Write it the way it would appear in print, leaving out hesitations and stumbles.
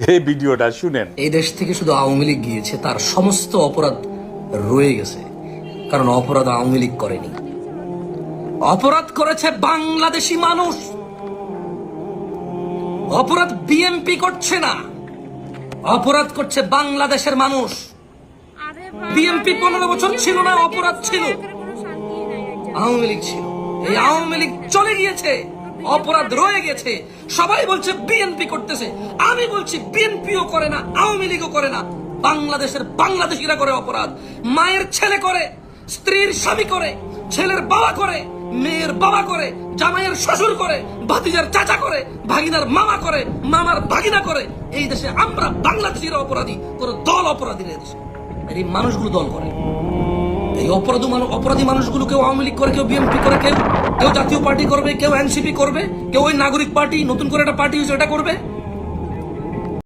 এই ভিডিওটা শুনেন। এই দেশ থেকে শুধু আওয়ামী লীগ গিয়েছে, তার সমস্ত অপরাধ রয়ে গেছে, কারণ অপরাধ আওয়ামী লীগ করেনি, অপরাধ করেছে বাংলাদেশি মানুষ। অপরাধ বিএনপি করছে না, অপরাধ করছে বাংলাদেশের মানুষ। বিএনপি 15 বছর ছিল না, অপরাধ ছিল, আওয়ামী লীগ ছিল। এই আওয়ামী লীগ চলে গিয়েছে, অপরাধ রয়ে গেছে। সবাই বলছে বিএনপি করতেছে, আমি বলছি বিএনপিও করে না, আওয়ামী লীগও করে না, বাংলাদেশিরা করে অপরাধ। মায়ের ছেলে করে, স্ত্রীর স্বামী করে, ছেলের বাবা করে, মেয়ের বাবা করে, জামাইয়ের শ্বশুর করে, ভাতিজার চাচা করে, ভাগিনার মামা করে, মামার ভাগিনা করে। এই দেশে আমরা বাংলাদেশিরা অপরাধী, কোন দল অপরাধী নেই দেশে। এই মানুষগুলো দল করে, এই অপরাধী মানুষগুলো কেউ আওয়ামী লীগ করে, কেউ বিএনপি করে, কেউ জাতীয় পার্টি করবে, কেউ এনসিপি করবে, কেউ ওই নাগরিক পার্টি নতুন করে একটা পার্টি এটা করবে।